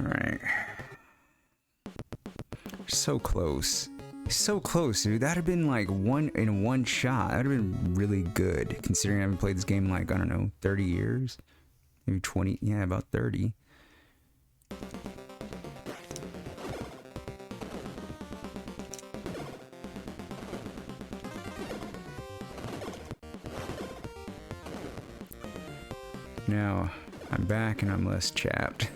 Alright. So close. So close, dude. That'd have been like one shot. That'd have been really good, considering I haven't played this game in like, I don't know, 30 years? Maybe 20. Yeah, about 30. Now, I'm back and I'm less chapped.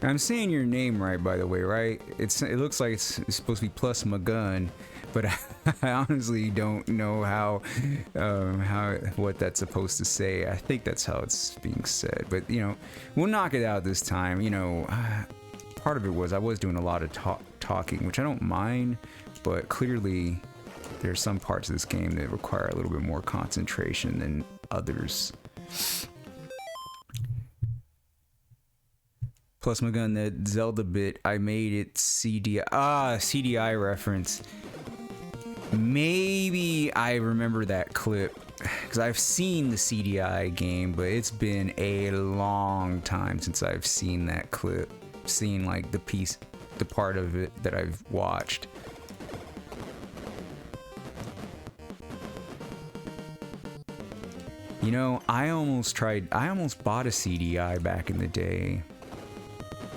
I'm saying your name right, by the way, right? It looks like it's supposed to be plus my gun, but I honestly don't know how what that's supposed to say. I think that's how it's being said, but you know, we'll knock it out this time. You know, part of it was I was doing a lot of talking, which I don't mind, but clearly there's some parts of this game that require a little bit more concentration than others. Plus my gun, that Zelda bit, I made it CDI reference. Maybe I remember that clip, because I've seen the CDI game, but it's been a long time since I've seen that clip. Seen like the part of it that I've watched. You know, I almost bought a CDI back in the day.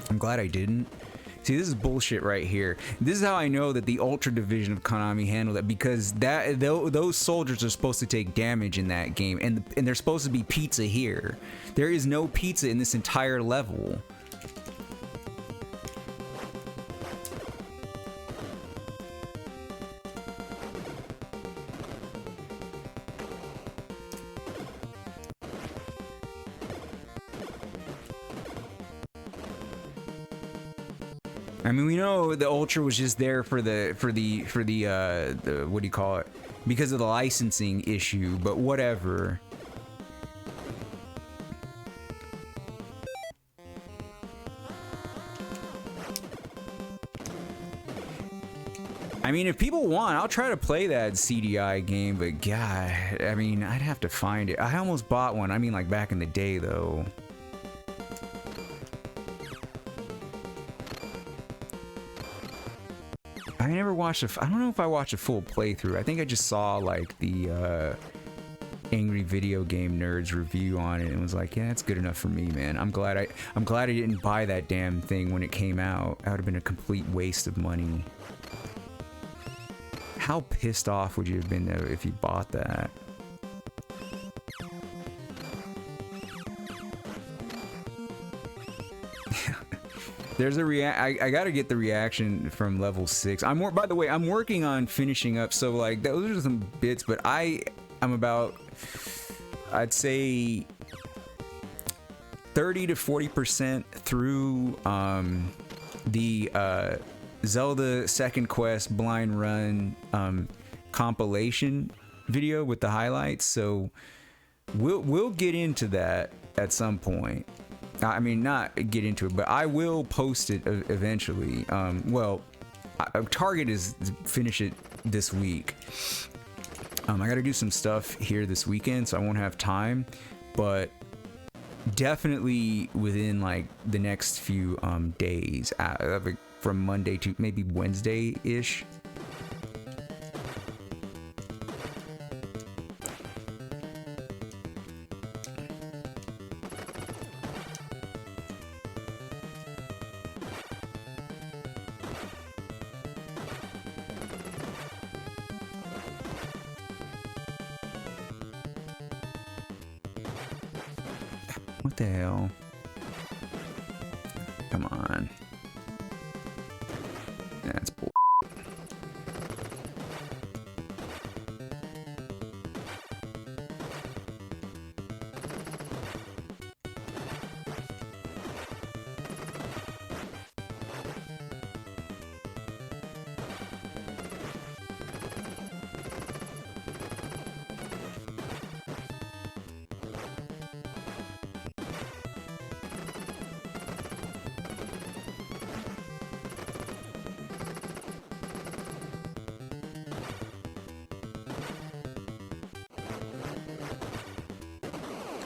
I'm glad I didn't. See, this is bullshit right here. This is how I know that the Ultra division of Konami handled it, because those soldiers are supposed to take damage in that game, and there's supposed to be pizza here. There is no pizza in this entire level. I mean, we know the Ultra was just there for the what do you call it? Because of the licensing issue, but whatever. I mean, if people want, I'll try to play that CDI game, but God, I mean, I'd have to find it. I almost bought one. I mean, like back in the day, though. I never watched I don't know if I watched a full playthrough. I think I just saw like the Angry Video Game Nerds review on it and was like, yeah, it's good enough for me, man. I'm glad I didn't buy that damn thing when it came out. That would have been a complete waste of money. How pissed off would you have been if you bought that? There's a I gotta get the reaction from level 6. By the way, I'm working on finishing up, so like those are some bits, but I'm about, I'd say 30 to 40% through the Zelda Second Quest Blind Run compilation video with the highlights, so we'll get into that at some point. I mean, not get into it, but I will post it eventually. Well, target is to finish it this week. I gotta do some stuff here this weekend, so I won't have time, but definitely within like the next few days, from Monday to maybe Wednesday-ish. What the hell? Come on. That's bull.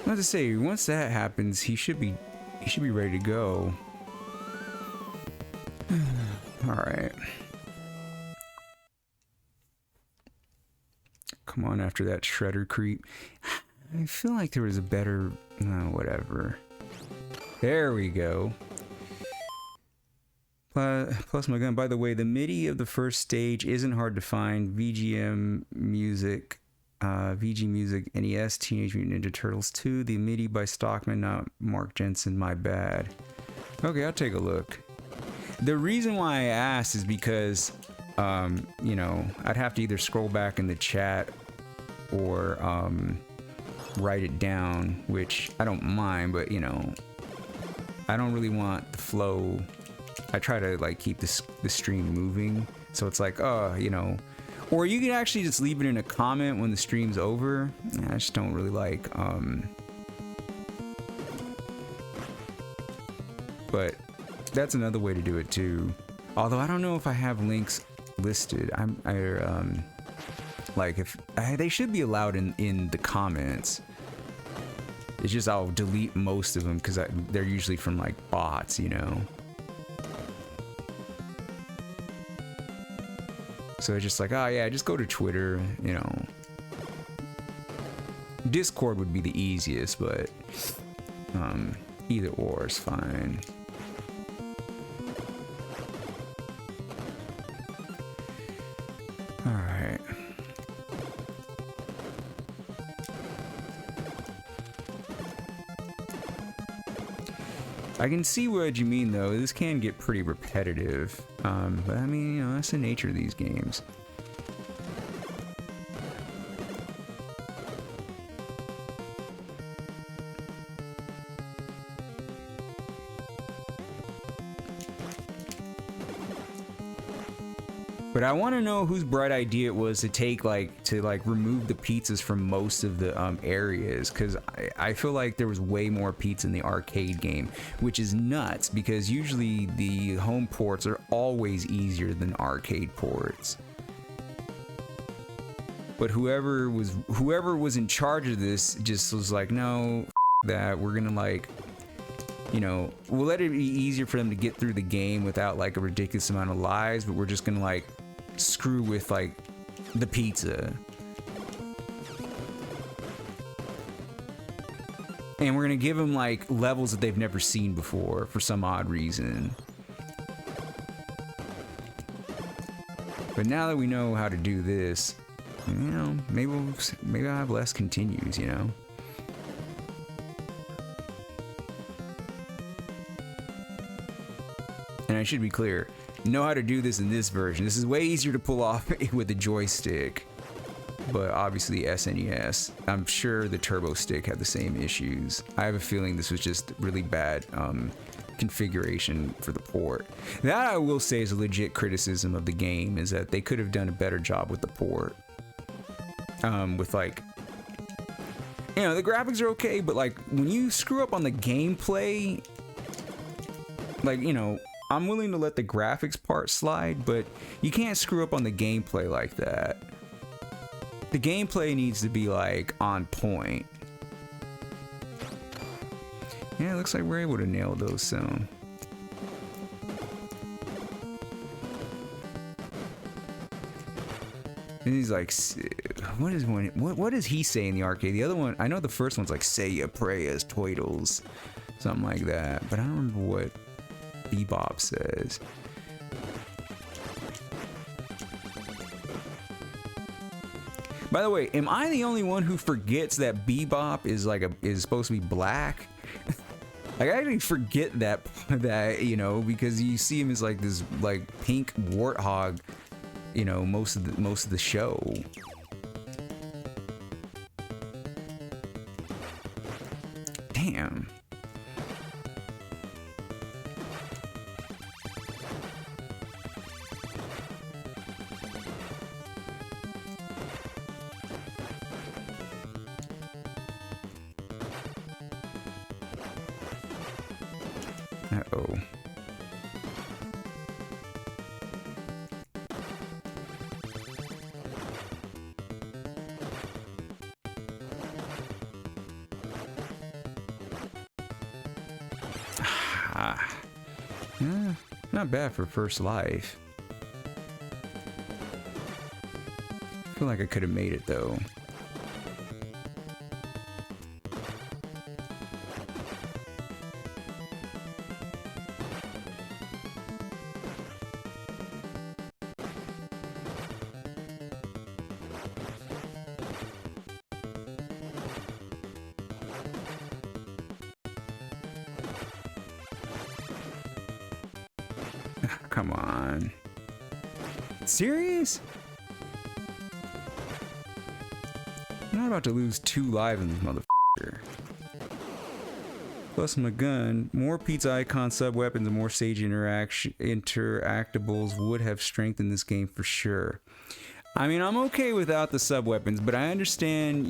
I was to say, once that happens, he should be ready to go. All right. Come on, after that shredder creep. I feel like there was a better... whatever. There we go. Plus my gun. By the way, the MIDI of the first stage isn't hard to find. VG Music, NES, Teenage Mutant Ninja Turtles 2. The MIDI by Stockman, not Mark Jensen. My bad. Okay, I'll take a look. The reason why I asked is because, you know, I'd have to either scroll back in the chat or write it down, which I don't mind, but, you know, I don't really want the flow. I try to, like, keep the stream moving, so it's like, oh, you know, or you can actually just leave it in a comment when the stream's over. I just don't really like, but that's another way to do it too. Although I don't know if I have links listed. Like if they should be allowed in the comments. It's just I'll delete most of them because they're usually from like bots, you know. So it's just like, oh yeah, just go to Twitter, you know. Discord would be the easiest, but either or is fine. All right. I can see what you mean though. This can get pretty repetitive, but I mean, you know, that's the nature of these games. But I want to know whose bright idea it was to remove the pizzas from most of the areas, because I feel like there was way more pizza in the arcade game, which is nuts because usually the home ports are always easier than arcade ports. But whoever was in charge of this just was like, no, that we're gonna like, you know, we'll let it be easier for them to get through the game without like a ridiculous amount of lives, but we're just gonna like screw with like the pizza. And we're gonna give them like levels that they've never seen before for some odd reason. But now that we know how to do this, you know, maybe I'll have less continues, you know. And I should be clear, know how to do this in this version. This is way easier to pull off with the joystick, but obviously SNES. I'm sure the Turbo Stick had the same issues. I have a feeling this was just really bad configuration for the port. That I will say is a legit criticism of the game, is that they could have done a better job with the port. With like, you know, the graphics are okay, but like when you screw up on the gameplay, like, you know, I'm willing to let the graphics part slide, but you can't screw up on the gameplay like that. The gameplay needs to be like on point. Yeah, it looks like we're able to nail those soon. And he's like, what does he say in the arcade? The other one, I know the first one's like, say ya prayas, toidles, something like that, but I don't remember what Bebop says. By the way, am I the only one who forgets that Bebop is supposed to be black? Like, I actually forget that, you know, because you see him as like this like pink warthog, you know, most of the show. Damn. Uh-oh. Not bad for first life. I feel like I could have made it though. Come on. Serious? I'm not about to lose 2 lives in this motherfucker. Plus my gun, more pizza icon sub weapons and more stage interactables would have strengthened this game for sure. I mean, I'm okay without the sub weapons, but I understand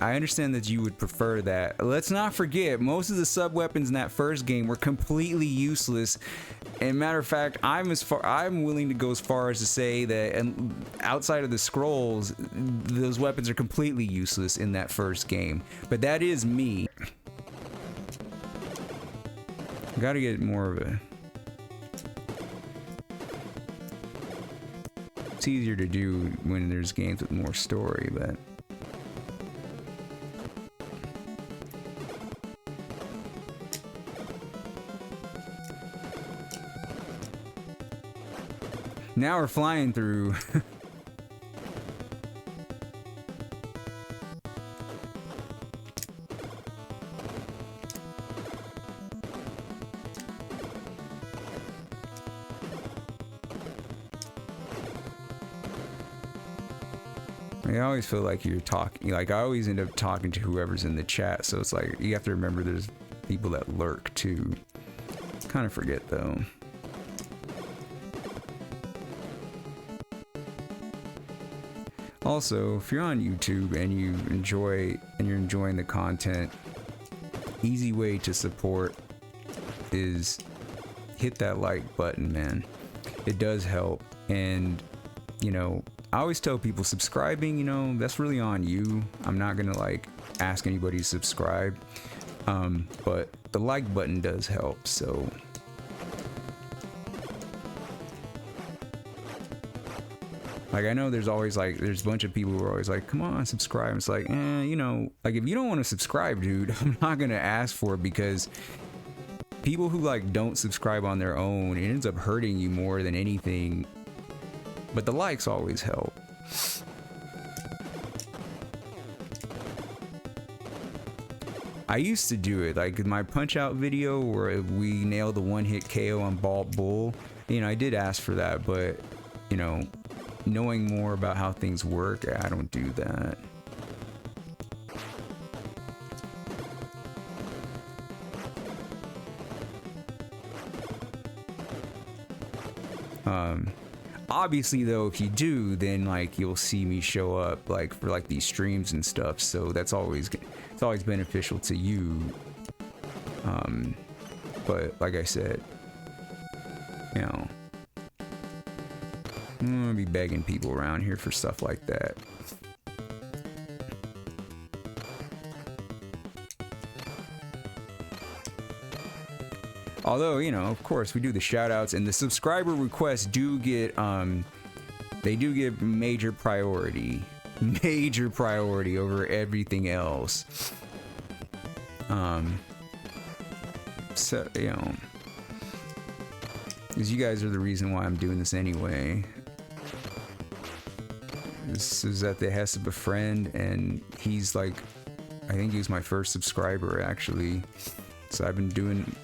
I understand that you would prefer that. Let's not forget, most of the sub weapons in that first game were completely useless. And matter of fact, I'm willing to go as far as to say that outside of the scrolls, those weapons are completely useless in that first game. But that is me. Gotta get more of a... It's easier to do when there's games with more story, but... Now we're flying through. I always feel like you're talking, like I always end up talking to whoever's in the chat, so it's like you have to remember there's people that lurk too. Kind of forget though. Also, if you're on YouTube and you're enjoying the content, easy way to support is hit that like button, man. It does help. And you know, I always tell people subscribing, you know, that's really on you. I'm not gonna like ask anybody to subscribe, but the like button does help. So like, I know there's always like, there's a bunch of people who are always like, come on, subscribe. It's like, you know, like if you don't want to subscribe, dude, I'm not going to ask for it, because people who like don't subscribe on their own, it ends up hurting you more than anything. But the likes always help. I used to do it, like in my Punch Out video where we nailed the one-hit KO on Bald Bull. You know, I did ask for that, but, you know, knowing more about how things work, I don't do that. Obviously though, if you do, then like you'll see me show up like for like these streams and stuff, so that's always, it's always beneficial to you. But like I said, you know, I'm gonna be begging people around here for stuff like that. Although, you know, of course, we do the shout outs, and the subscriber requests do get, they do get major priority over everything else. So, you know, because you guys are the reason why I'm doing this anyway. This is at the behest of a friend, and he's like, I think he was my first subscriber actually. So I've been doing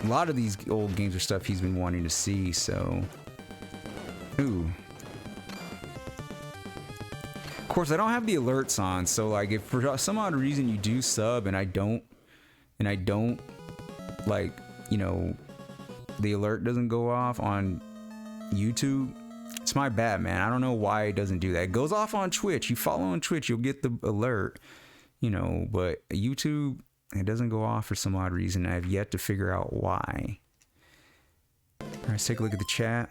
a lot of these old games or stuff he's been wanting to see, so. Ooh. Of course, I don't have the alerts on, so like if for some odd reason you do sub and I don't, like, you know, the alert doesn't go off on YouTube, it's my bad, man. I don't know why it doesn't do that. It goes off on Twitch. You follow on Twitch, you'll get the alert, you know, but YouTube, it doesn't go off for some odd reason. I have yet to figure out why. All right, let's take a look at the chat.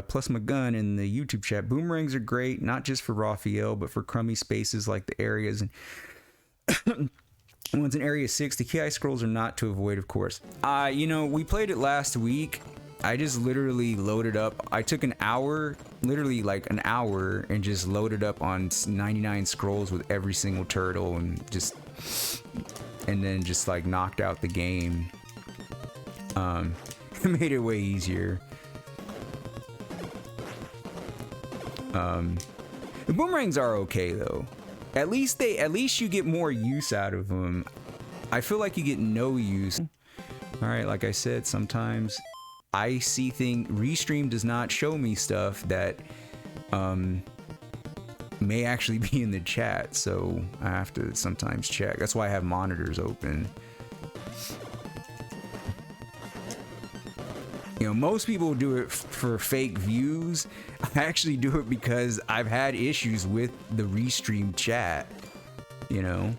Plus my gun in the YouTube chat. Boomerangs are great, not just for Raphael, but for crummy spaces like the areas and One's in Area 6. The key scrolls are not to avoid, of course. You know, we played it last week. I just literally loaded up. I took an hour, literally like an hour, and just loaded up on 99 scrolls with every single turtle, and then just like knocked out the game. It made it way easier. The boomerangs are okay though. At least you get more use out of them. I feel like you get no use. All right, like I said, sometimes I see things. Restream does not show me stuff that may actually be in the chat, so I have to sometimes check. That's why I have monitors open. You know, most people do it for fake views. I actually do it because I've had issues with the Restream chat, you know.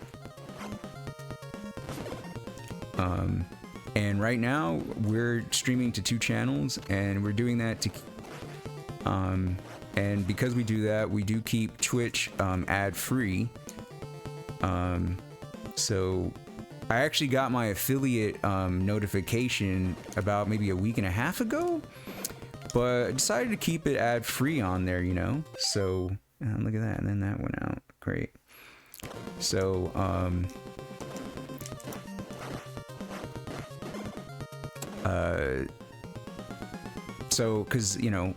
And right now we're streaming to 2 channels, and we're doing that to and because we do that, we do keep Twitch ad free. So I actually got my affiliate notification about maybe a week and a half ago, but I decided to keep it ad free on there, you know. So look at that, and then that went out. Great. So because you know,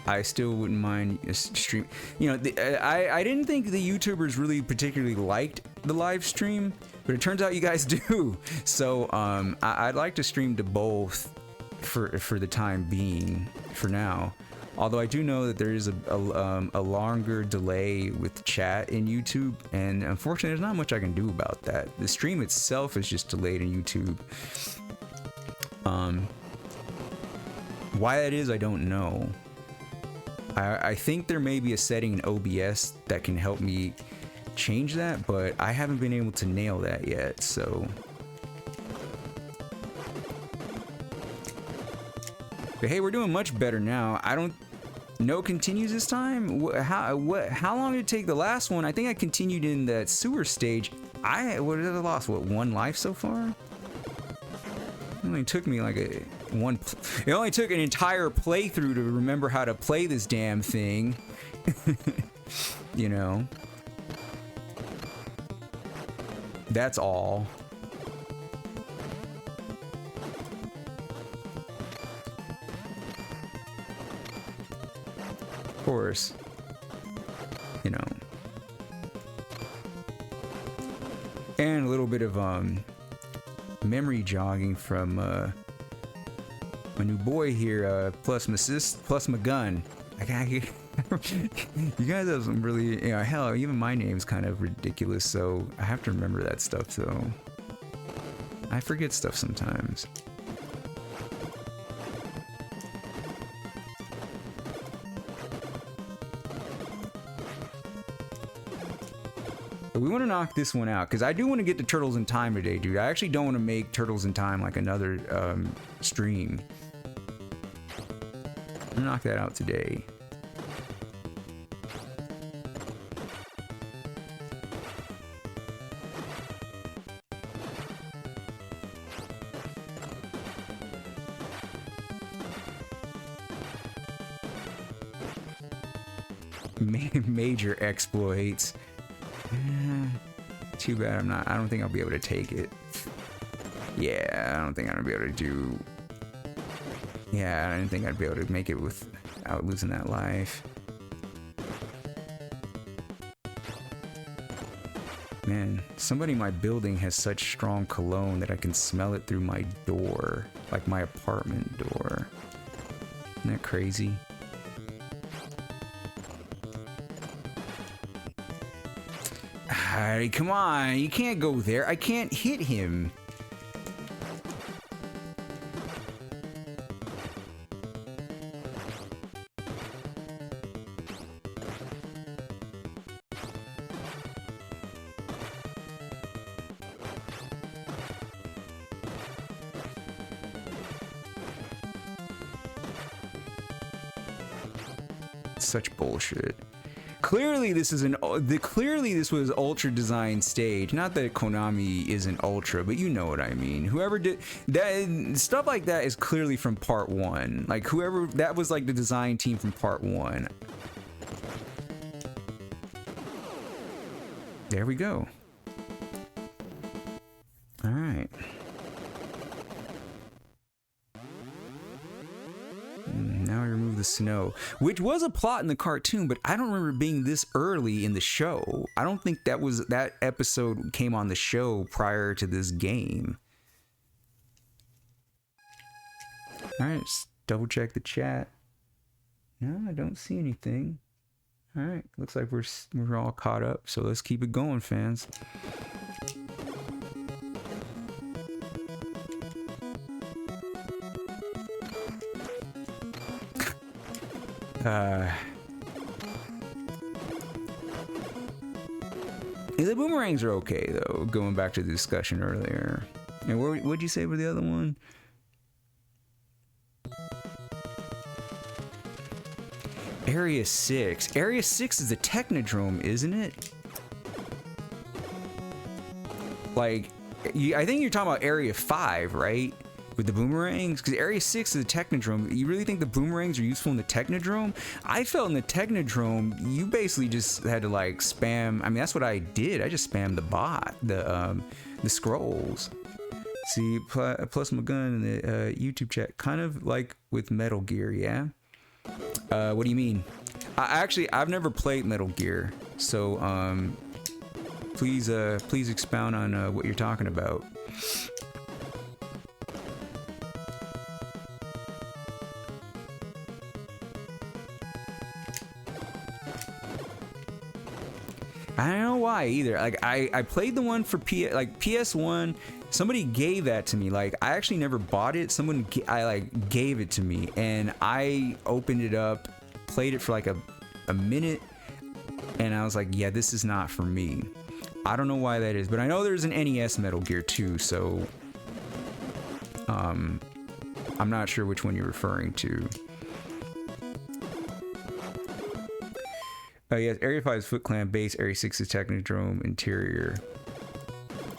I still wouldn't mind a stream. You know, I didn't think the YouTubers really particularly liked the live stream, but it turns out you guys do. So I'd like to stream to both for the time being, for now. Although I do know that there is a longer delay with chat in YouTube, and unfortunately there's not much I can do about that. The stream itself is just delayed in YouTube. Why that is, I don't know. I think there may be a setting in OBS that can help me change that, but I haven't been able to nail that yet, so. But hey, we're doing much better now. No continues this time? How long did it take the last one? I think I continued in that sewer stage. I lost, what, 1 life so far? It only took me like it only took an entire playthrough to remember how to play this damn thing. You know? That's all. Of course. You know. And a little bit of memory jogging from my new boy here, plus my gun. You guys have some really, you know, hell, even my name's kind of ridiculous, so I have to remember that stuff, so I forget stuff sometimes. But we want to knock this one out, because I do want to get to Turtles in Time today, dude. I actually don't want to make Turtles in Time like another stream. I'm gonna knock that out today. Major exploits. Too bad I don't think I'll be able to take it. Yeah, I don't think I'm gonna be able to do. Yeah, I didn't think I'd be able to make it without losing that life. Man, somebody in my building has such strong cologne that I can smell it through my door, like my apartment door. Isn't that crazy? Come on, you can't go there. I can't hit him. Such bullshit. Clearly this is clearly this was Ultra Design stage. Not that Konami isn't Ultra, but you know what I mean. Whoever did that stuff like that is clearly from part 1. Like whoever that was, like the design team from part 1. There we go. All right. Now I remove the snow, which was a plot in the cartoon, but I don't remember being this early in the show. I don't think that episode came on the show prior to this game. All right, just double check the chat. No, I don't see anything. All right, looks like we're all caught up, so let's keep it going, fans. The boomerangs are okay though. Going back to the discussion earlier, and what'd you say for the other one? Area 6. Area 6 is the Technodrome, isn't it? Like, I think you're talking about Area 5, right? With the boomerangs? Because Area 6 is the Technodrome. You really think the boomerangs are useful in the Technodrome? I felt in the Technodrome, you basically just had to like spam. I mean, that's what I did. I just spammed the bot, the scrolls. See, plus my gun in the YouTube chat. Kind of like with Metal Gear, yeah? What do you mean? I've never played Metal Gear, so please expound on what you're talking about. I don't know why either. Like I played the one for PS1. Somebody gave that to me. Like I actually never bought it. Someone gave it to me, and I opened it up, played it for like a minute, and I was like, yeah, this is not for me. I don't know why that is, but I know there's an NES Metal Gear 2, so I'm not sure which one you're referring to. Yes, Area 5 is Foot Clan base, Area 6 is Technodrome interior.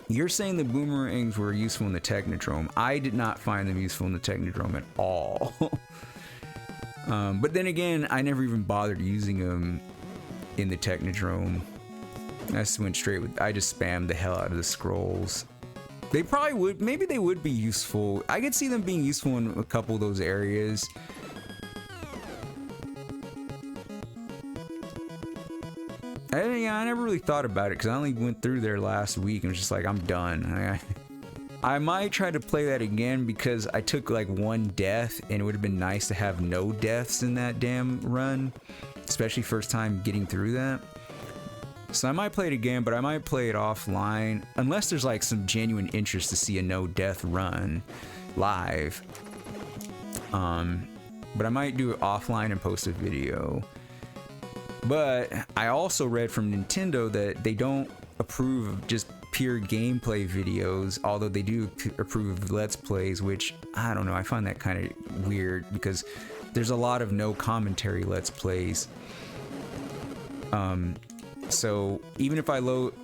You're saying the boomerangs were useful in the Technodrome. I did not find them useful in the Technodrome at all. But then again, I never even bothered using them in the Technodrome. I just went straight with, I just spammed the hell out of the scrolls. They probably would, maybe they would be useful. I could see them being useful in a couple of those areas. I never really thought about it because I only went through there last week and was just like, I'm done. I might try to play that again because I took like one death and it would have been nice to have no deaths in that damn run, especially first time getting through that. So I might play it again, but I might play it offline unless there's like some genuine interest to see a no death run live. But I might do it offline and post a video. But I also read from Nintendo that they don't approve of just pure gameplay videos, although they do approve of Let's Plays, which I don't know, I find that kind of weird because there's a lot of no commentary Let's Plays. So even if I load,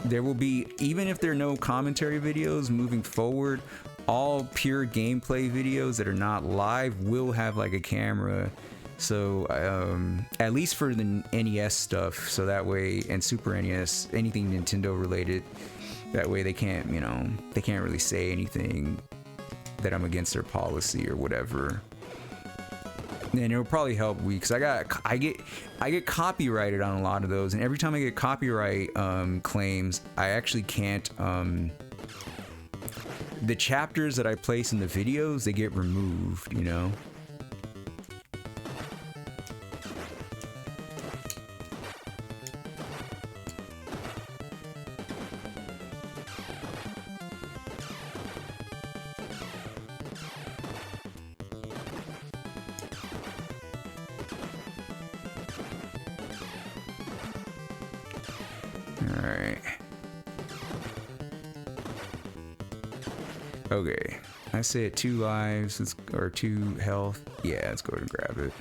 there will be, even if there are no commentary videos moving forward, all pure gameplay videos that are not live will have like a camera. So at least for the NES stuff, so that way, and Super NES, anything Nintendo related, that way they can't, you know, they can't really say anything that I'm against their policy or whatever. And it'll probably help me because I get copyrighted on a lot of those, and every time I get copyright claims, I actually can't. The chapters that I place in the videos, they get removed, you know. Alright. Okay. I say at 2 lives, or 2 health. Yeah, let's go ahead and grab it.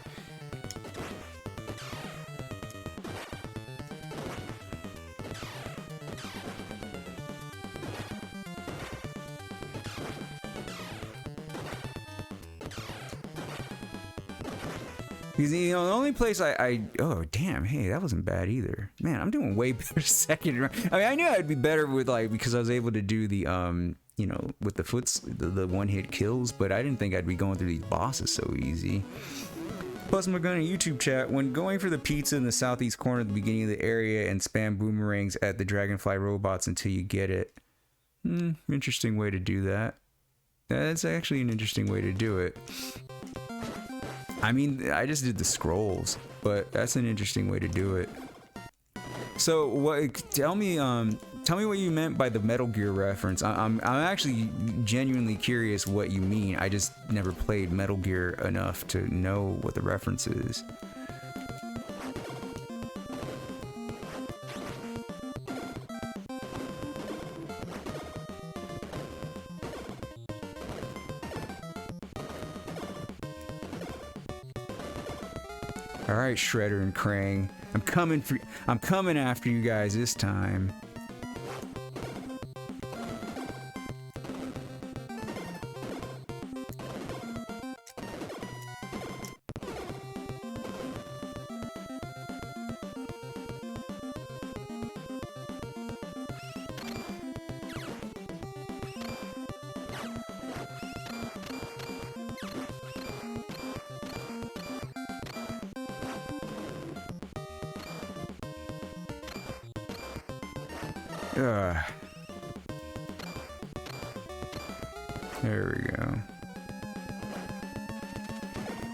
Because, you know, the only place oh damn, hey, that wasn't bad either. Man, I'm doing way better second round. I mean, I knew I'd be better with like, because I was able to do the you know, with the one hit kills, but I didn't think I'd be going through these bosses so easy. Plus, my gun in YouTube chat, when going for the pizza in the southeast corner at the beginning of the area and spam boomerangs at the dragonfly robots until you get it. Interesting way to do that. That's actually an interesting way to do it. I mean, I just did the scrolls, but that's an interesting way to do it. So, what? Tell me what you meant by the Metal Gear reference. I'm actually genuinely curious what you mean. I just never played Metal Gear enough to know what the reference is. All right, Shredder and Krang, I'm coming after you guys this time. There we go.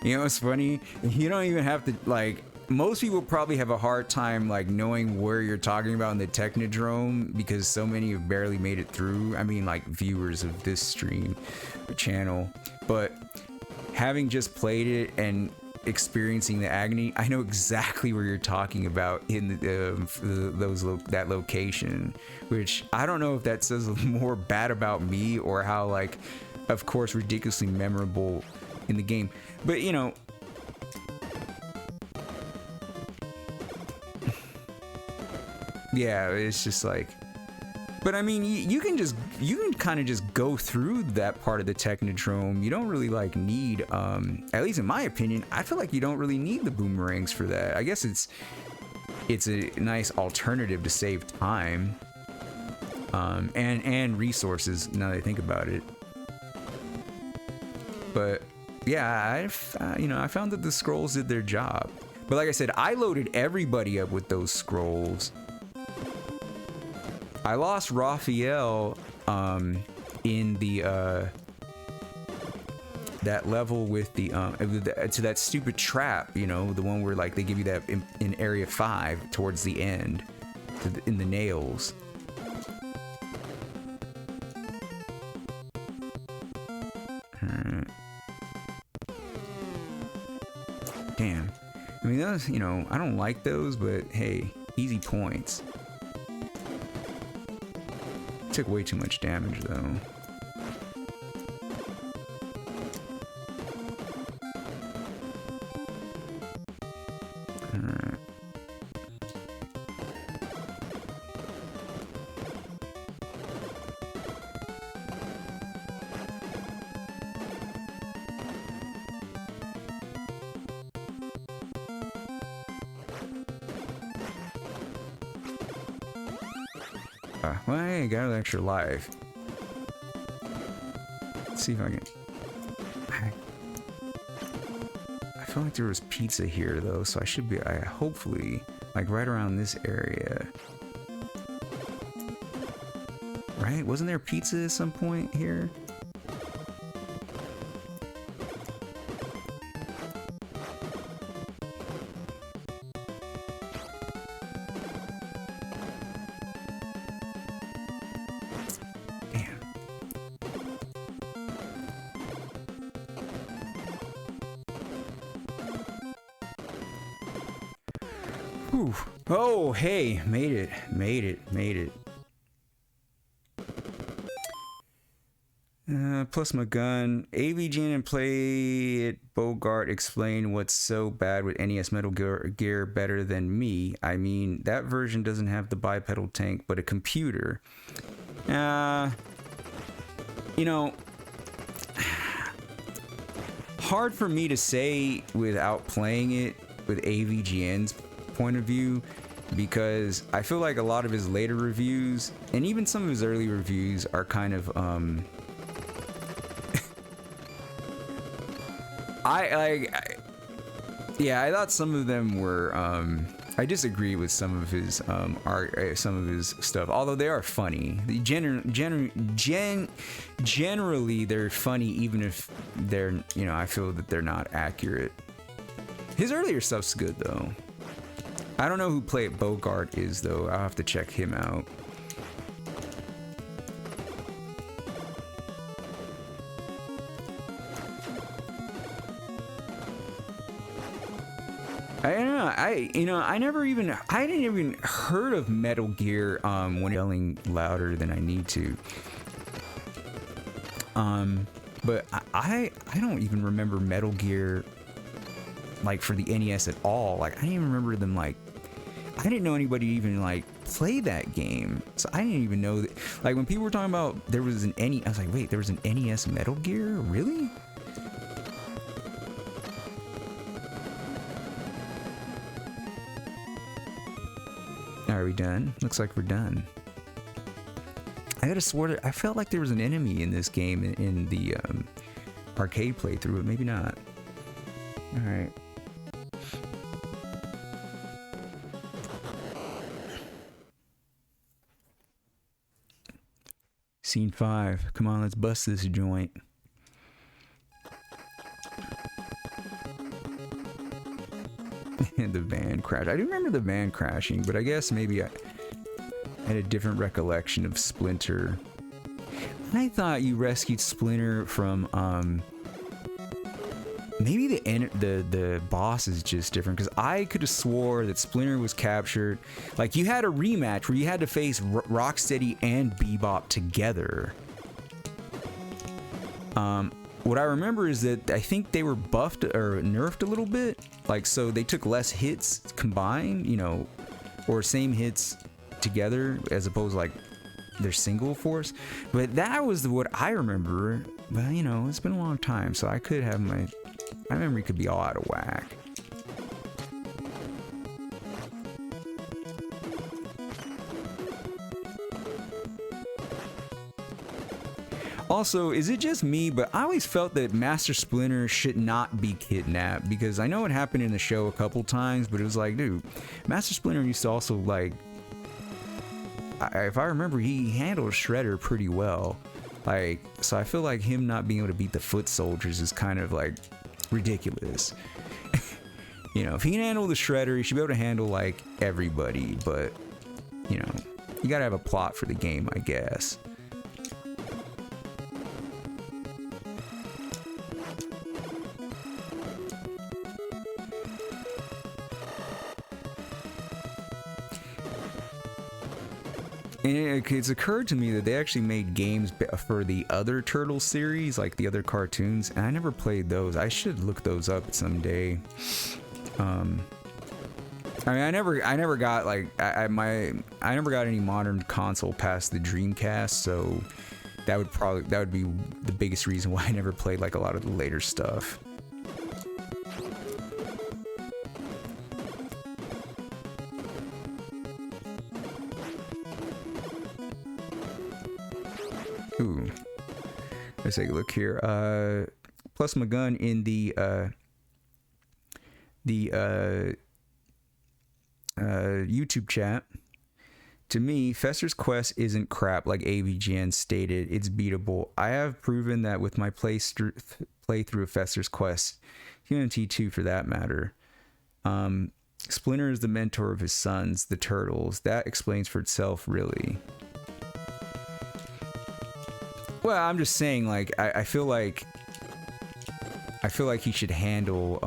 You know what's funny? You don't even have to, like, most people probably have a hard time like knowing where you're talking about in the Technodrome because so many have barely made it through. I mean, like, viewers of this stream or channel, but having just played it and experiencing the agony, I know exactly where you're talking about in that location, which I don't know if that says more bad about me or how, like, of course, ridiculously memorable in the game. But, you know, yeah, it's just like, but I mean, you can kind of just go through that part of the Technodrome. You don't really like need, at least in my opinion, I feel like you don't really need the boomerangs for that. I guess it's a nice alternative to save time, and resources now that I think about it. But yeah, I found that the scrolls did their job. But like I said, I loaded everybody up with those scrolls. I lost Raphael in the that level with the to that stupid trap, you know, the one where like they give you that in area 5 towards the end, in the nails. Damn. I mean, those, you know, I don't like those, but hey, easy points. Took way too much damage though. Alright. Well, I got an extra life. Let's see if I can. I feel like there was pizza here though, so I should be. Hopefully, like right around this area. Right? Wasn't there pizza at some point here? Whew. Oh, hey, made it. Plus my gun. AVGN and Play It Bogart explain what's so bad with NES Metal Gear better than me. I mean, that version doesn't have the bipedal tank, but a computer. You know, hard for me to say without playing it with AVGN's point of view, because I feel like a lot of his later reviews and even some of his early reviews are kind of yeah, I thought some of them were I disagree with some of his art, some of his stuff, although they are funny. Generally they're funny, even if they're, you know, I feel that they're not accurate. His earlier stuff's good though. I don't know who Play It Bogart is though. I'll have to check him out. I don't know. I didn't even heard of Metal Gear when yelling louder than I need to. But I don't even remember Metal Gear like for the NES at all. Like I didn't even remember them, like I didn't know anybody even like play that game. So I didn't even know that, like when people were talking about there was an NES, I was like, wait, there was an NES Metal Gear? Really? Are we done? Looks like we're done. I could have swore that I felt like there was an enemy in this game in the arcade playthrough, but maybe not. Alright. Scene 5. Come on, let's bust this joint. The van crash. I do remember the van crashing, but I guess maybe I had a different recollection of Splinter. I thought you rescued Splinter from maybe the boss is just different, because I could have swore that Splinter was captured. Like you had a rematch where you had to face Rocksteady and Bebop together. What I remember is that I think they were buffed or nerfed a little bit. Like, so they took less hits combined, you know, or same hits together as opposed to like their single force. But that was what I remember. But, you know, it's been a long time, so I could have my memory could be all out of whack. Also, is it just me, but I always felt that Master Splinter should not be kidnapped, because I know it happened in the show a couple times, but it was like, dude, Master Splinter used to also, like, if I remember, he handled Shredder pretty well. Like, so I feel like him not being able to beat the foot soldiers is kind of, like, ridiculous. You know, if he can handle the Shredder, he should be able to handle, like, everybody, but, you know, you gotta have a plot for the game, I guess. And it's occurred to me that they actually made games for the other Turtle series, like the other cartoons, and I never played those. I should look those up someday. I mean, I never got like I never got any modern console past the Dreamcast, so that would be the biggest reason why I never played like a lot of the later stuff. Ooh, let's take a look here. Plus my gun in the YouTube chat. To me, Fester's Quest isn't crap like AVGN stated. It's beatable. I have proven that with my playthrough of Fester's Quest, TMNT 2 for that matter. Splinter is the mentor of his sons, the Turtles. That explains for itself, really. Well, I'm just saying, like, I feel like he should handle,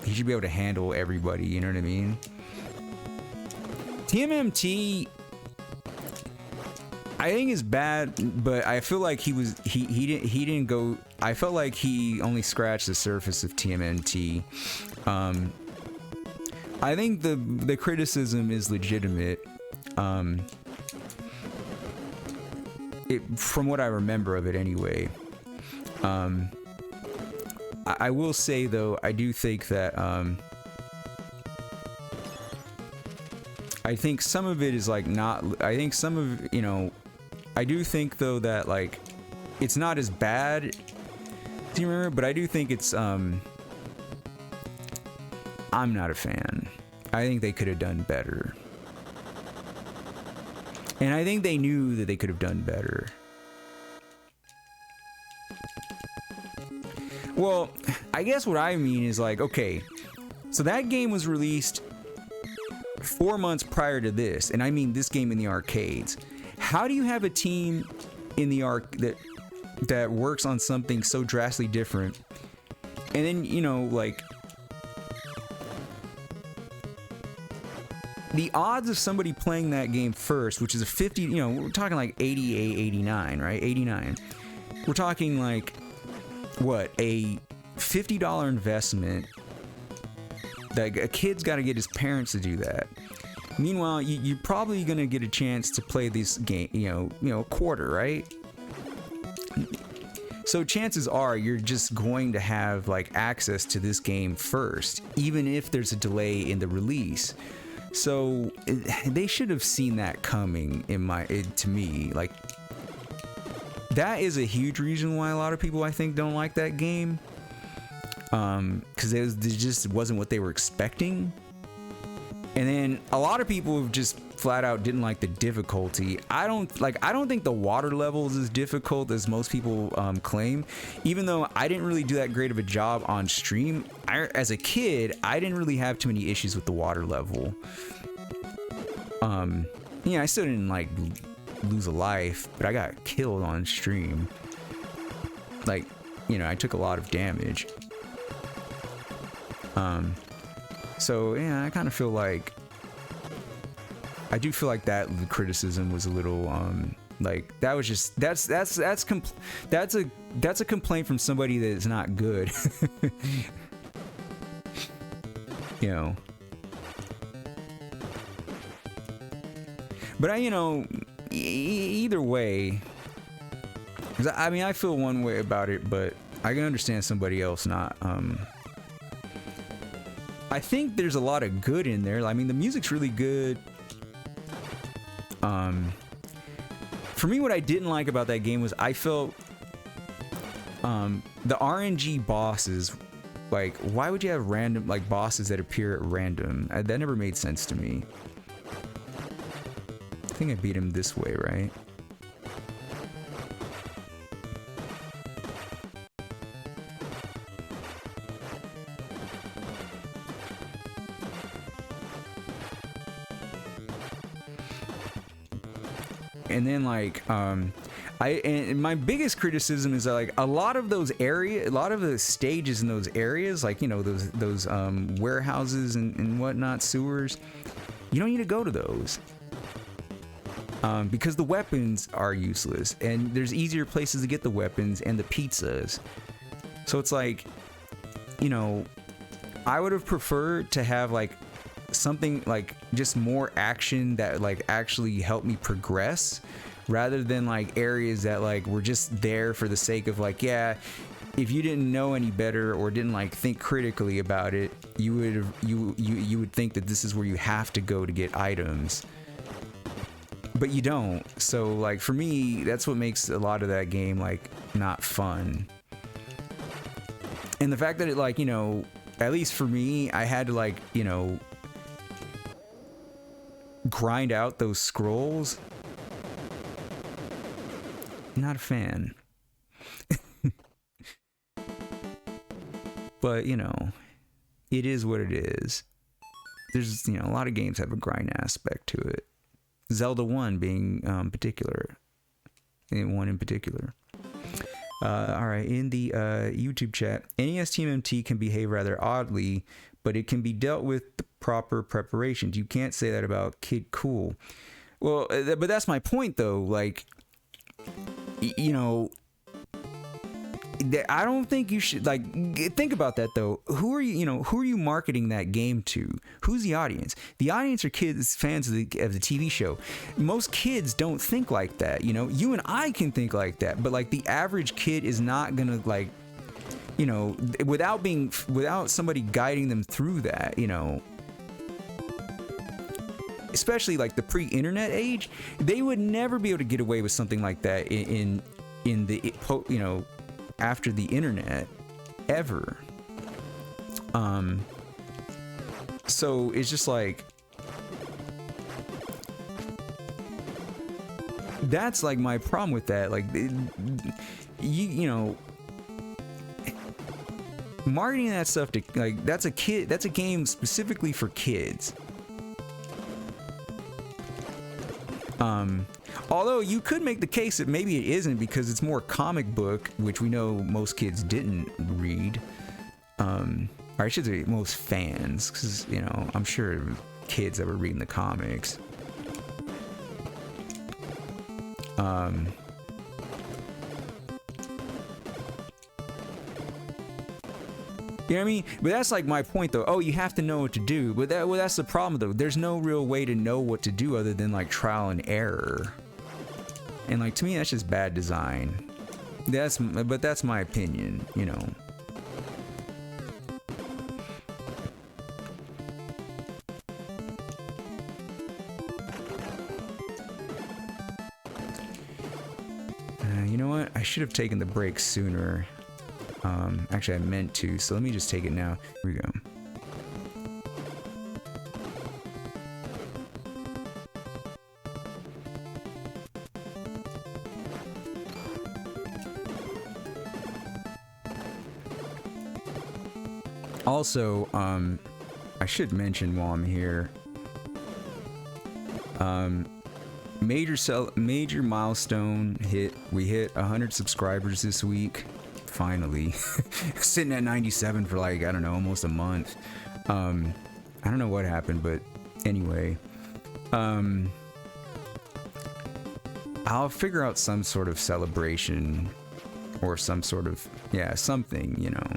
he should be able to handle everybody, you know what I mean? TMNT, I think is bad, but I feel like he didn't go, I felt like he only scratched the surface of TMNT. I think the criticism is legitimate. From what I remember of it anyway. I will say though, I do think that I think some of it is like not. I think some of I do think though that like it's not as bad. Do you remember? But I do think it's I'm not a fan. I think they could have done better. And I think they knew that they could have done better. Well, I guess what I mean is like, okay, so that game was released 4 months prior to this, and I mean this game in the arcades. How do you have a team in the that works on something so drastically different, and then like the odds of somebody playing that game first, which is a 50, we're talking like 88, 89, right? 89. We're talking like, what, a $50 investment that a kid's got to get his parents to do that. Meanwhile, you're probably going to get a chance to play this game, a quarter, right? So chances are you're just going to have like access to this game first, even if there's a delay in the release. So they should have seen that coming to me. Like, that is a huge reason why a lot of people, I think, don't like that game. Because it just wasn't what they were expecting. And then a lot of people just flat out didn't like the difficulty. I don't think the water level is as difficult as most people claim. Even though I didn't really do that great of a job on stream, as a kid, I didn't really have too many issues with the water level. I still didn't like lose a life, but I got killed on stream. Like, I took a lot of damage. So yeah, I kind of feel like I do feel like that criticism was a little like that was just that's a complaint from somebody that is not good. But either way, 'cause I mean I feel one way about it, but I can understand somebody else not. I think there's a lot of good in there. I mean, the music's really good. For me, what I didn't like about that game was I felt the RNG bosses, like, why would you have random like bosses that appear at random? That never made sense to me. I think I beat him this way, right? And then like and my biggest criticism is that like a lot of the stages in those areas, like those warehouses and whatnot, sewers, you don't need to go to those because the weapons are useless and there's easier places to get the weapons and the pizzas. So it's like, I would have preferred to have like something like just more action that like actually helped me progress, rather than like areas that like were just there for the sake of like, yeah, if you didn't know any better or didn't like think critically about it, you would think that this is where you have to go to get items, but you don't. So like for me, that's what makes a lot of that game like not fun. And the fact that it like, at least for me, I had to like, grind out those scrolls. Not a fan. But it is what it is. There's a lot of games have a grind aspect to it. Zelda 1 being particular. One in particular. All right, in the YouTube chat, NES TMNT can behave rather oddly, but it can be dealt with the proper preparations. You can't say that about Kid Cool. Well, but that's my point though. Like, I don't think you should like think about that though. Who are you marketing that game to? Who's the audience? The audience are kids, fans of the TV show. Most kids don't think like that. You and I can think like that, but like the average kid is not gonna like you know, without somebody guiding them through that, you know, especially like the pre-internet age, they would never be able to get away with something like that in the, you know, after the internet, ever. So it's just like, that's like my problem with that. Like, you know, marketing that stuff to, like, that's a game specifically for kids. Although you could make the case that maybe it isn't, because it's more comic book, which we know most kids didn't read. Or I should say most fans, because, you know, I'm sure kids that were reading the comics. You know what I mean? But that's like my point, though. Oh, you have to know what to do. But that's the problem, though. There's no real way to know what to do other than like trial and error. And like, to me, that's just bad design. But that's my opinion, you know. You know what? I should have taken the break sooner. Actually, I meant to, so let me just take it now. Here we go. Also, I should mention while I'm here, major milestone hit. We hit 100 subscribers this week. Finally. Sitting at 97 for like, I don't know, almost a month. I don't know what happened, but anyway. I'll figure out some sort of celebration or some sort of, yeah, something, you know.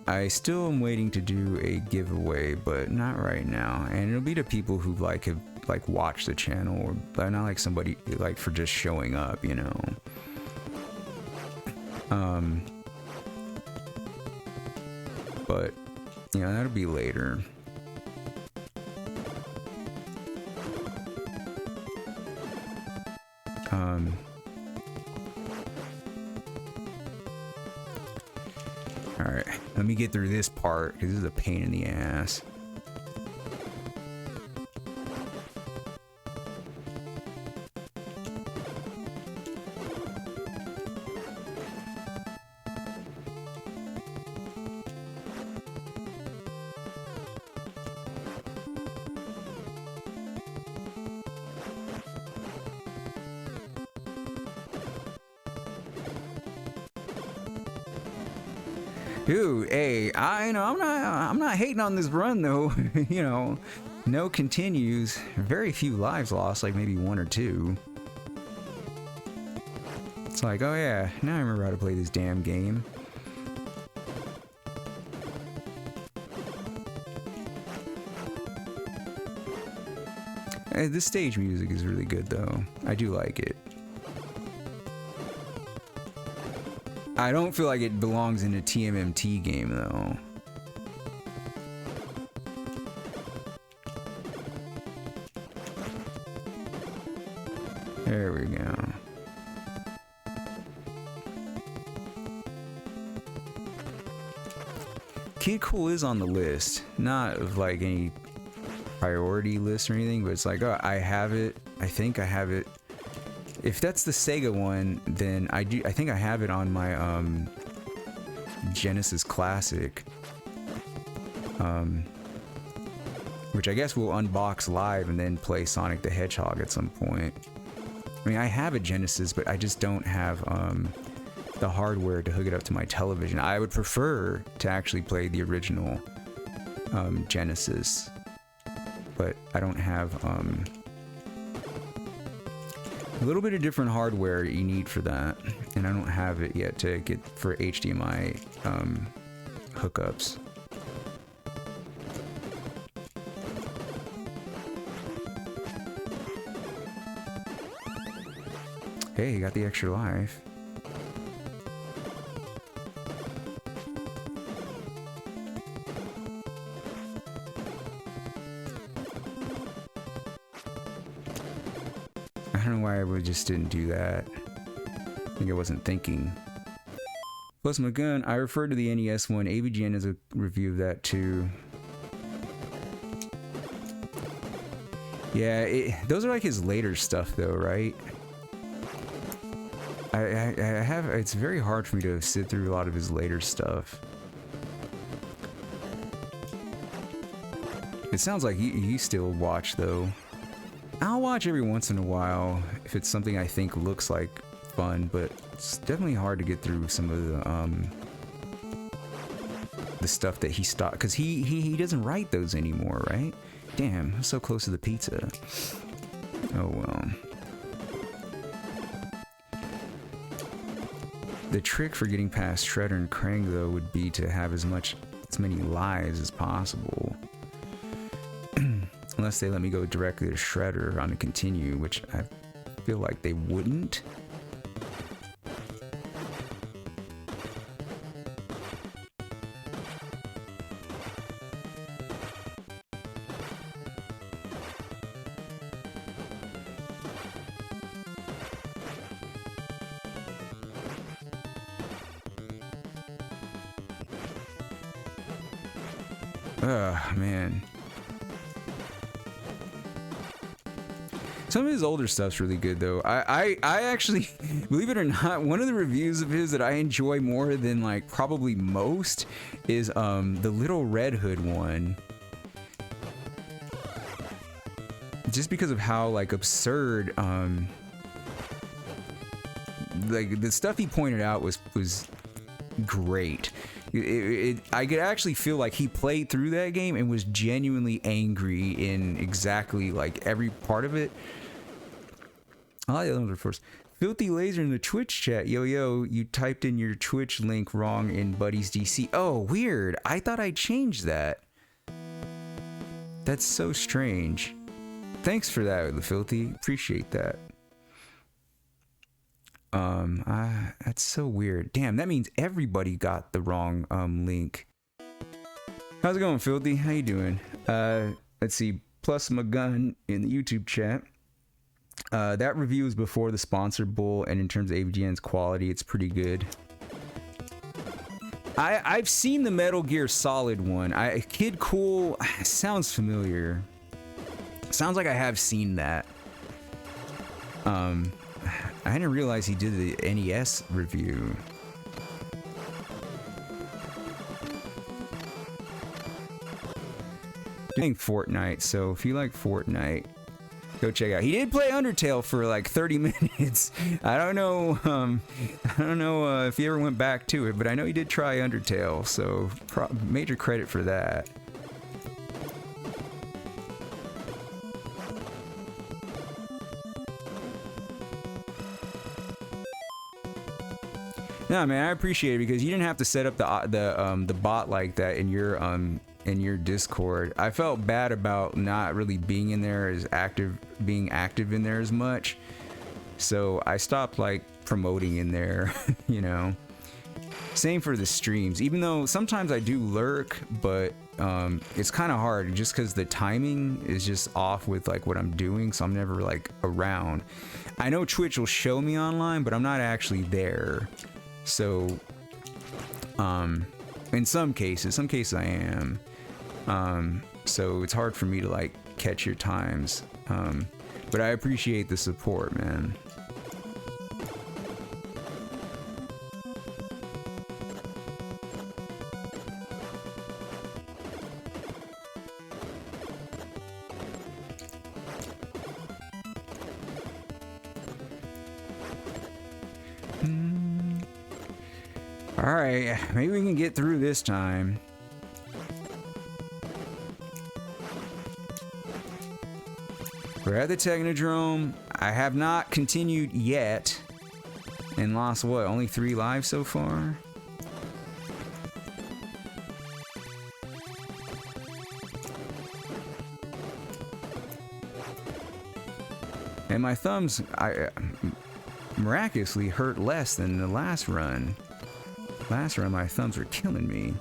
I still am waiting to do a giveaway, but not right now. And it'll be to people who have watched the channel, or not like somebody like for just showing up, you know. But you know, that'll be later. Alright, let me get through this part, because this is a pain in the ass. Dude, hey, I'm not hating on this run though. You know, no continues, very few lives lost, like maybe 1 or 2. It's like, oh yeah, now I remember how to play this damn game. This stage music is really good though. I do like it. I don't feel like it belongs in a TMNT game, though. There we go. Kid Cool is on the list. Not of like any priority list or anything, but it's like, oh, I have it. I think I have it. If that's the Sega one, then I think I have it on my Genesis Classic, which I guess we'll unbox live and then play Sonic the Hedgehog at some point. I mean, I have a Genesis, but I just don't have the hardware to hook it up to my television. I would prefer to actually play the original Genesis, but I don't have a little bit of different hardware you need for that, and I don't have it yet to get for HDMI hookups. Hey, you got the extra life. I don't know why I just didn't do that. I think I wasn't thinking. Plus my gun, I referred to the NES one. AVGN has a review of that too. Yeah, those are like his later stuff though, right? I have, it's very hard for me to sit through a lot of his later stuff. It sounds like you still watch though. I'll watch every once in a while if it's something I think looks like fun, but it's definitely hard to get through some of the stuff that he stopped, because he doesn't write those anymore, right? Damn, I'm so close to the pizza. Oh well. The trick for getting past Shredder and Krang though would be to have as many lives as possible. Unless they let me go directly to Shredder on a continue, which I feel like they wouldn't. Ugh, man. Some of his older stuff's really good though. I actually, believe it or not, one of the reviews of his that I enjoy more than like probably most is the Little Red Hood one. Just because of how like absurd like the stuff he pointed out was great. I could actually feel like he played through that game and was genuinely angry in exactly like every part of it. I like the other ones first. Filthy Laser in the Twitch chat. Yo, you typed in your Twitch link wrong in Buddies DC. Oh, weird. I thought I changed that. That's so strange. Thanks for that, Filthy. Appreciate that. That's so weird. Damn, that means everybody got the wrong link. How's it going, Filthy? How you doing? Let's see. Plus my gun in the YouTube chat. That review is before the sponsor bull, and in terms of AVGN's quality, it's pretty good. I've seen the Metal Gear Solid one. Kid Cool sounds familiar. Sounds like I have seen that. I didn't realize he did the NES review. Doing Fortnite, so if you like Fortnite, go check out. He did play Undertale for like 30 minutes. I don't know if he ever went back to it, but I know he did try Undertale, so major credit for that. No, man, I appreciate it because you didn't have to set up the bot like that in your Discord. I felt bad about not really being in there as being active in there as much, so I stopped like promoting in there. You know, same for the streams. Even though sometimes I do lurk, but it's kind of hard just because the timing is just off with like what I'm doing, so I'm never like around. I know Twitch will show me online, but I'm not actually there. So, in some cases I am. So it's hard for me to like catch your times. But I appreciate the support, man. Alright, maybe we can get through this time. We're at the Technodrome. I have not continued yet. And lost what? Only 3 lives so far? And my thumbs, miraculously hurt less than the last run. Last run, my thumbs were killing me.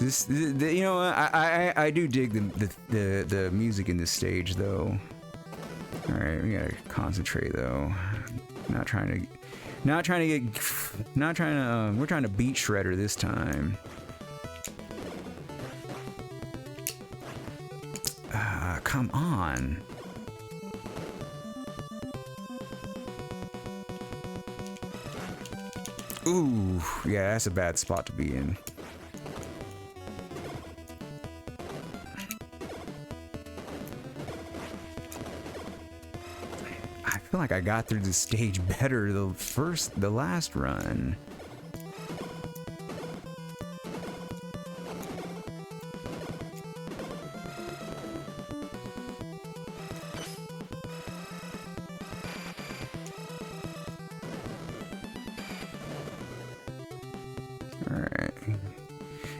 You know, I do dig the music in this stage though. All right, we gotta concentrate though. We're trying to beat Shredder this time. Come on. Ooh, yeah, that's a bad spot to be in. I feel like I got through the stage better the last run.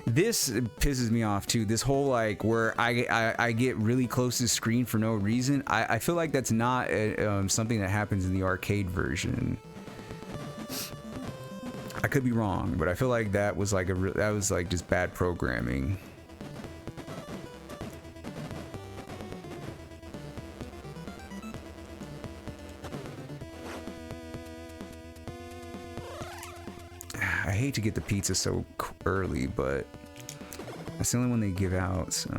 This pisses me off too. This whole like where I get really close to the screen for no reason. I feel like that's not something that happens in the arcade version. I could be wrong, but I feel like that was like just bad programming. I hate to get the pizza so early, but that's the only one they give out, so.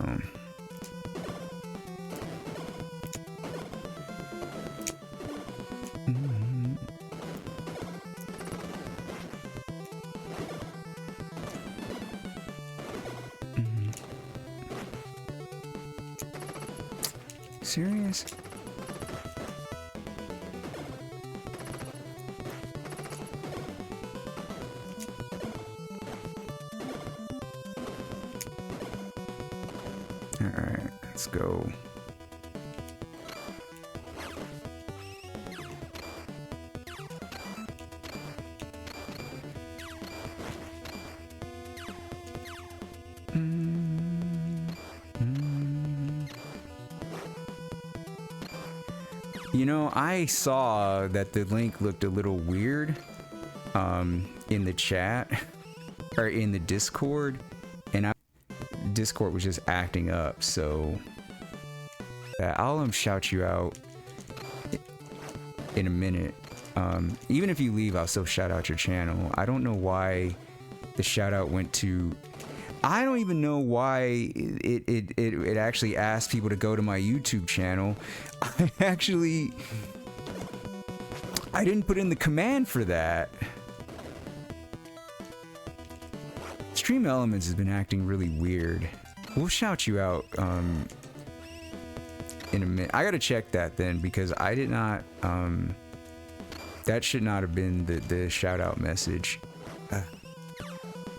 Serious? Alright, let's go. You know, I saw that the link looked a little weird in the chat or in the Discord, and Discord was just acting up, so I'll shout you out in a minute. Even if you leave, I'll still shout out your channel. I don't know why the shout out went to. I don't even know why it actually asked people to go to my YouTube channel. I didn't put in the command for that. Stream Elements has been acting really weird. We'll shout you out in a minute. I gotta check that then, because I did not. That should not have been the shout out message.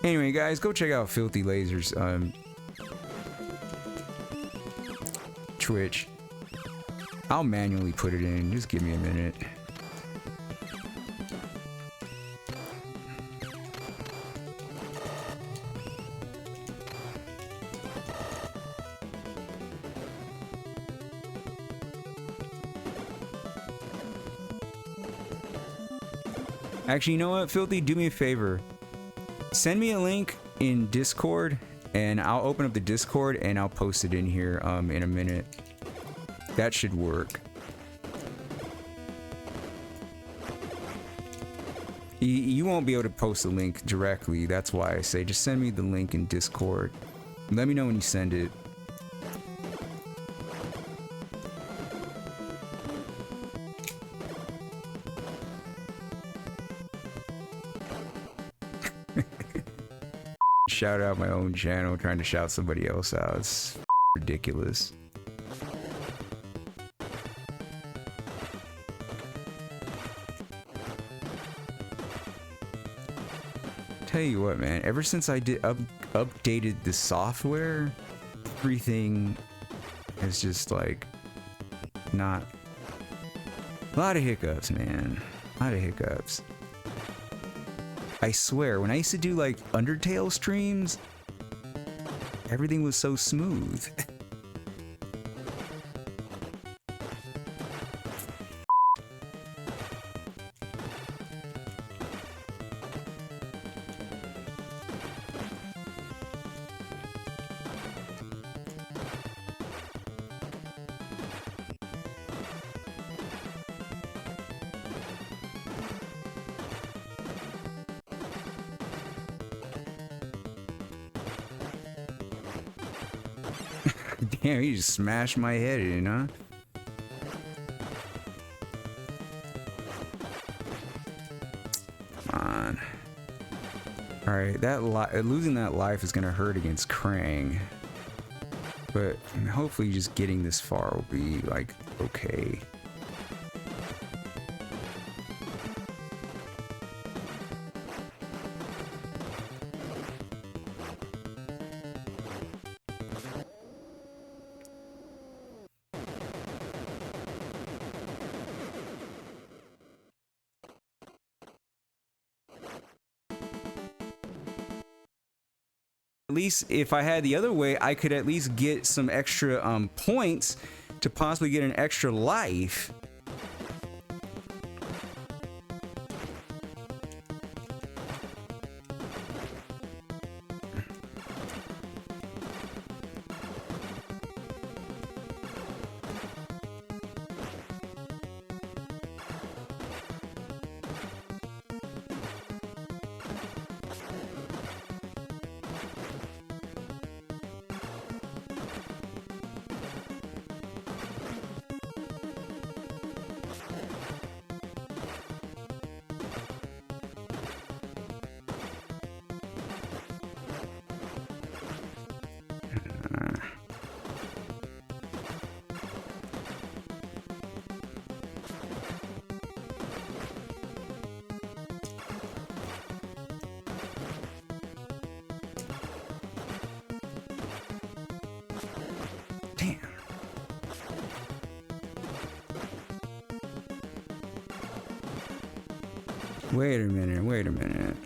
Anyway, guys, go check out Filthy Lasers Twitch. I'll manually put it in. Just give me a minute. Actually, you know what, Filthy? Do me a favor. Send me a link in Discord, and I'll open up the Discord and I'll post it in here in a minute. That should work. You won't be able to post the link directly. That's why I say just send me the link in Discord. Let me know when you send it. Shout out my own channel, trying to shout somebody else out. It's ridiculous. Tell you what, man, ever since I did updated the software, everything is just like not. A lot of hiccups, man. A lot of hiccups. I swear, when I used to do like Undertale streams, everything was so smooth. Damn, he just smashed my head in, huh? Come on. Alright, losing that life is gonna hurt against Krang. But hopefully just getting this far will be, like, okay. At least if I had the other way, I could at least get some extra points to possibly get an extra life. Damn. Wait a minute, wait a minute.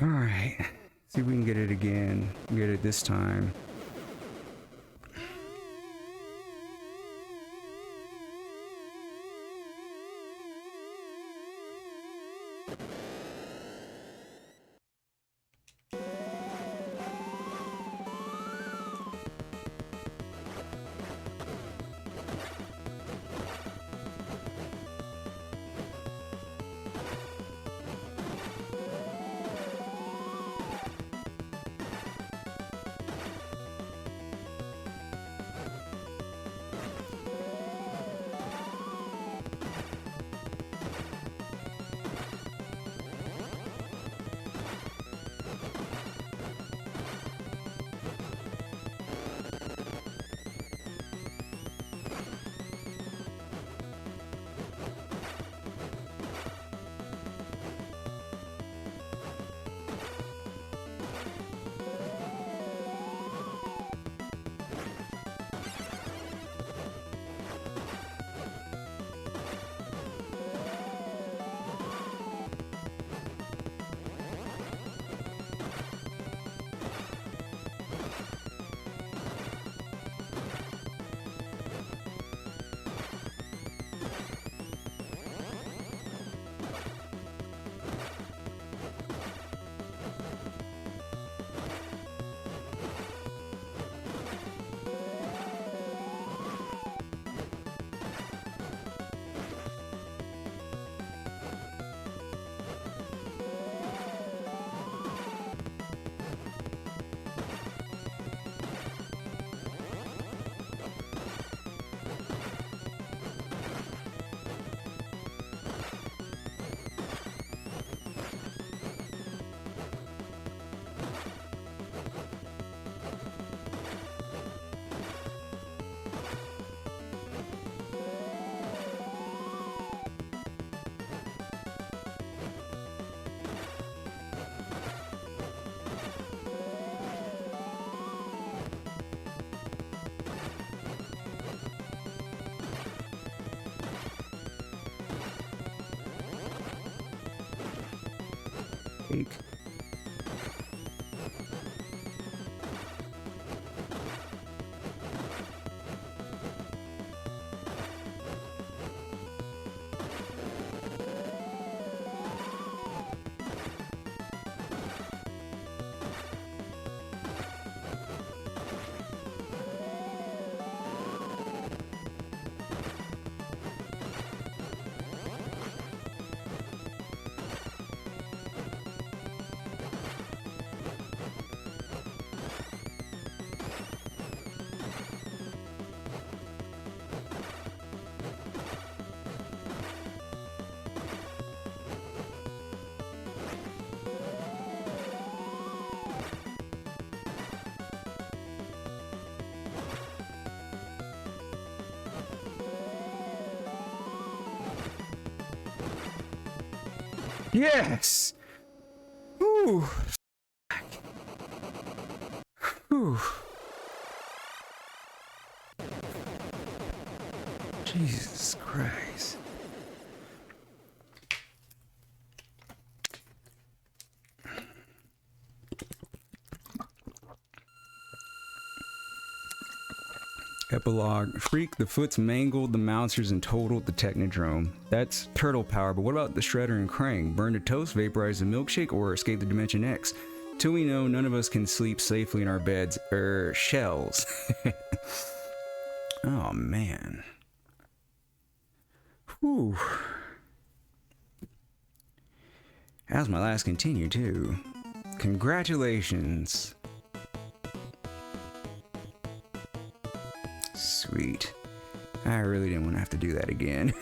All right, see if we can get it again. Get it this time. milkshake. Yes! Ooh. Ooh. Jesus Christ. Epilogue. Freak, the Foots mangled the Mouncers and totaled the Technodrome. That's turtle power, but what about the Shredder and Krang? Burn to toast, vaporize the milkshake, or escape the Dimension X? Till we know, none of us can sleep safely in our beds, shells. Oh, man. Whew. That was my last continue, too. Congratulations. Sweet. I really didn't want to have to do that again.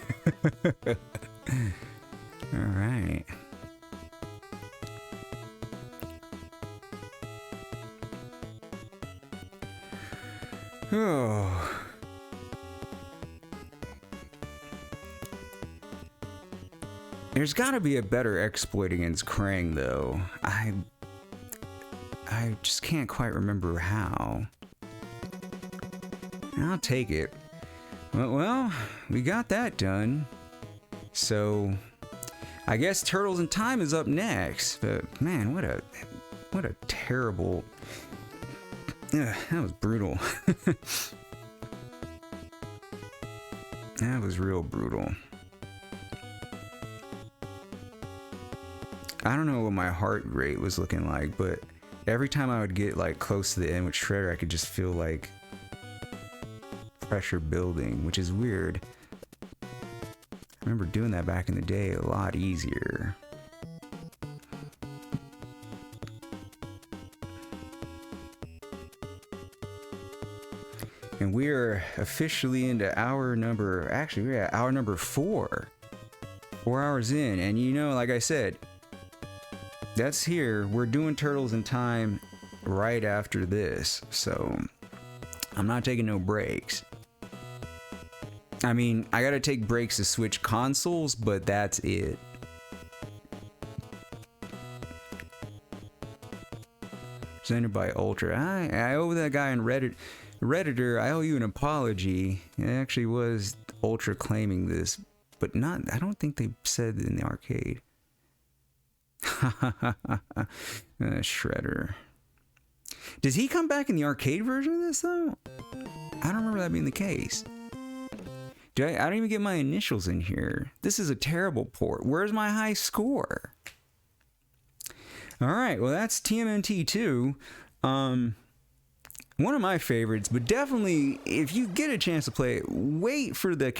Alright. Oh. There's gotta be a better exploit against Krang, though. I just can't quite remember how. I'll take it. Well, we got that done. So, I guess Turtles in Time is up next. But man, what a terrible. Ugh, that was brutal. That was real brutal. I don't know what my heart rate was looking like, but every time I would get like close to the end with Shredder, I could just feel like pressure building, which is weird. I remember doing that back in the day a lot easier. And we're officially into hour number, actually we're at hour number 4. 4 hours in, and you know, like I said, that's here. We're doing Turtles in Time right after this, so I'm not taking no breaks. I mean, I gotta take breaks to switch consoles, but that's it. Presented by Ultra. I owe that guy on Redditor, I owe you an apology. It actually was Ultra claiming this, but not, I don't think they said it in the arcade. Shredder. Does he come back in the arcade version of this, though? I don't remember that being the case. I don't even get my initials in here. This is a terrible port. Where's my high score? Alright, well that's TMNT 2. One of my favorites, but definitely, if you get a chance to play it, wait for the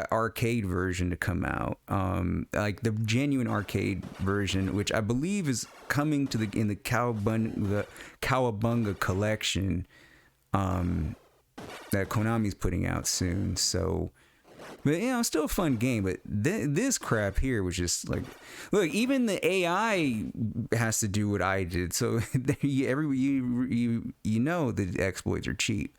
arcade version to come out. Like the genuine arcade version, which I believe is coming to in the Cowabunga collection that Konami's putting out soon. So, but you know, it's still a fun game. But this crap here was just like, look, even the AI has to do what I did. So you know the exploits are cheap.